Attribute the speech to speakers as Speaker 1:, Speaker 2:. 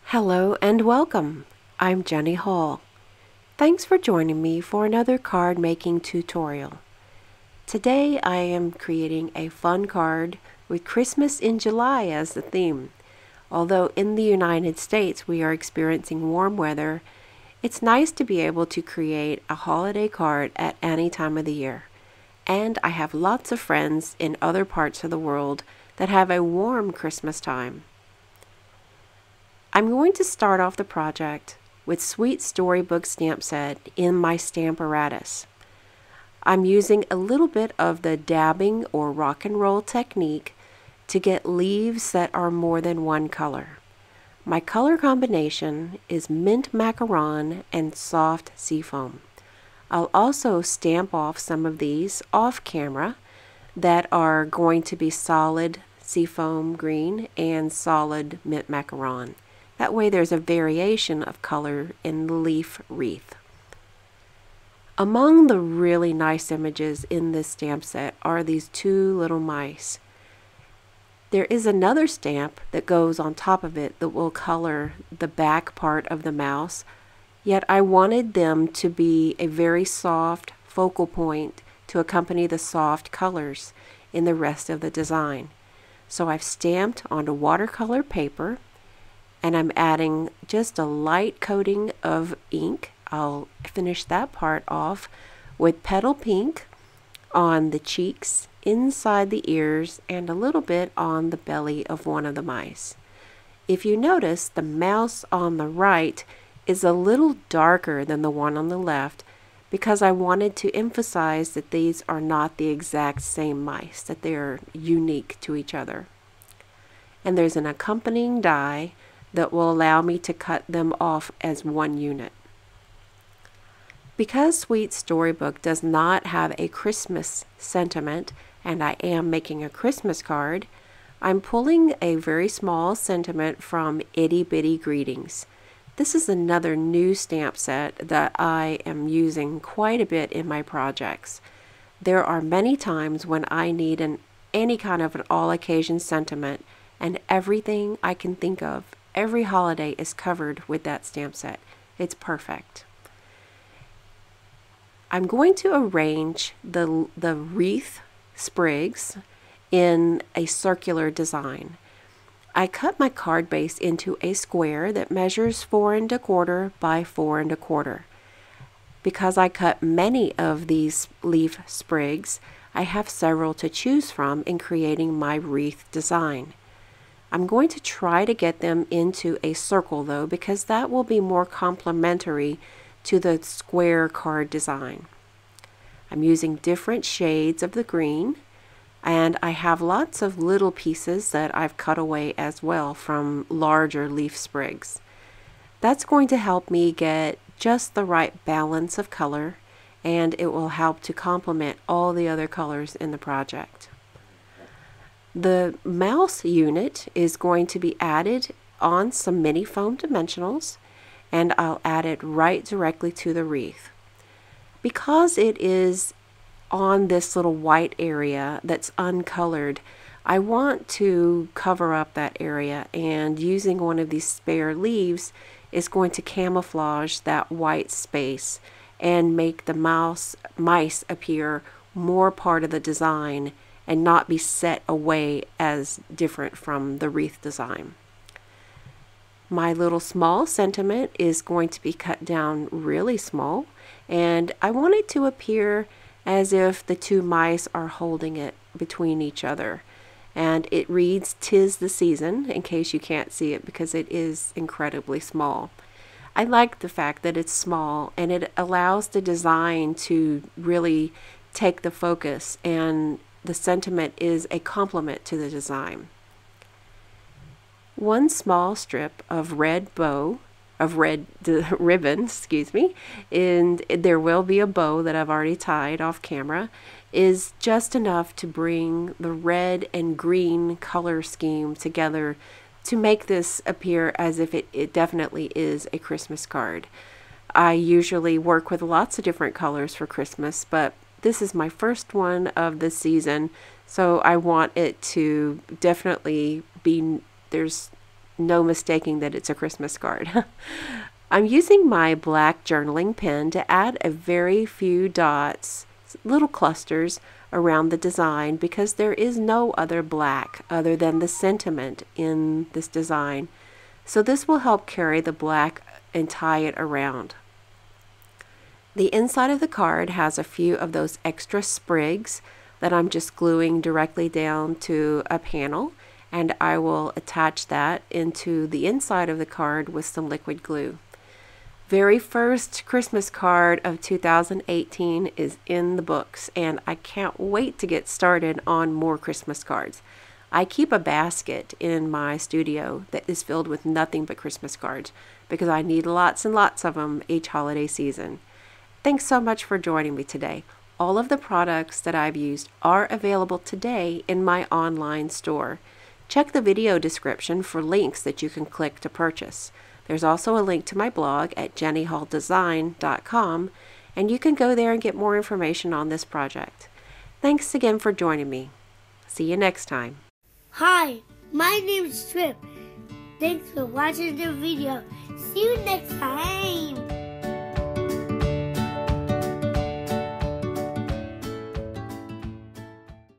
Speaker 1: Hello and welcome. I'm Jenny Hall. Thanks for joining me for another card making tutorial. Today I am creating a fun card with Christmas in July as the theme. Although in the United States we are experiencing warm weather, it's nice to be able to create a holiday card at any time of the year. And I have lots of friends in other parts of the world that have a warm Christmas time. I'm going to start off the project with Sweet Storybook stamp set in my Stamparatus. I'm using a little bit of the dabbing or rock and roll technique to get leaves that are more than one color. My color combination is mint macaron and soft seafoam. I'll also stamp off some of these off camera that are going to be solid seafoam green and solid mint macaron. That way there's a variation of color in the leaf wreath. Among the really nice images in this stamp set are these two little mice. There is another stamp that goes on top of it that will color the back part of the mouse, yet I wanted them to be a very soft focal point to accompany the soft colors in the rest of the design. So I've stamped onto watercolor paper, and I'm adding just a light coating of ink. I'll finish that part off with petal pink on the cheeks, inside the ears, and a little bit on the belly of one of the mice. If you notice, the mouse on the right is a little darker than the one on the left because I wanted to emphasize that these are not the exact same mice, that they are unique to each other. And there's an accompanying die that will allow me to cut them off as one unit. Because Sweet Storybook does not have a Christmas sentiment, and I am making a Christmas card, I'm pulling a very small sentiment from Itty Bitty Greetings. This is another new stamp set that I am using quite a bit in my projects. There are many times when I need any kind of an all-occasion sentiment, and everything I can think of, every holiday is covered with that stamp set. It's perfect. I'm going to arrange the wreath sprigs in a circular design. I cut my card base into a square that measures 4 1/4 by 4 1/4. Because I cut many of these leaf sprigs, I have several to choose from in creating my wreath design. I'm going to try to get them into a circle though, because that will be more complementary to the square card design. I'm using different shades of the green, and I have lots of little pieces that I've cut away as well from larger leaf sprigs. That's going to help me get just the right balance of color, and it will help to complement all the other colors in the project. The mouse unit is going to be added on some mini foam dimensionals, and I'll add it right directly to the wreath. Because it is on this little white area that's uncolored, I want to cover up that area, and using one of these spare leaves is going to camouflage that white space and make the mice appear more part of the design and not be set away as different from the wreath design. My little small sentiment is going to be cut down really small, and I want it to appear as if the two mice are holding it between each other. And it reads "'Tis the Season," in case you can't see it because it is incredibly small. I like the fact that it's small, and it allows the design to really take the focus, and the sentiment is a complement to the design. One small strip of red ribbon, and there will be a bow that I've already tied off camera, is just enough to bring the red and green color scheme together to make this appear as if it definitely is a Christmas card. I usually work with lots of different colors for Christmas, but this is my first one of the season, So I want it to definitely be, there's no mistaking that it's a Christmas card. I'm using my black journaling pen to add a very few dots, little clusters around the design, because there is no other black other than the sentiment in this design. So this will help carry the black and tie it around. The inside of the card has a few of those extra sprigs that I'm just gluing directly down to a panel, and I will attach that into the inside of the card with some liquid glue. Very first Christmas card of 2018 is in the books, and I can't wait to get started on more Christmas cards. I keep a basket in my studio that is filled with nothing but Christmas cards because I need lots and lots of them each holiday season. Thanks so much for joining me today. All of the products that I've used are available today in my online store. Check the video description for links that you can click to purchase. There's also a link to my blog at jennyhaldesign.com, and you can go there and get more information on this project. Thanks again for joining me. See you next time.
Speaker 2: Hi, my name is Trip. Thanks for watching the video. See you next time.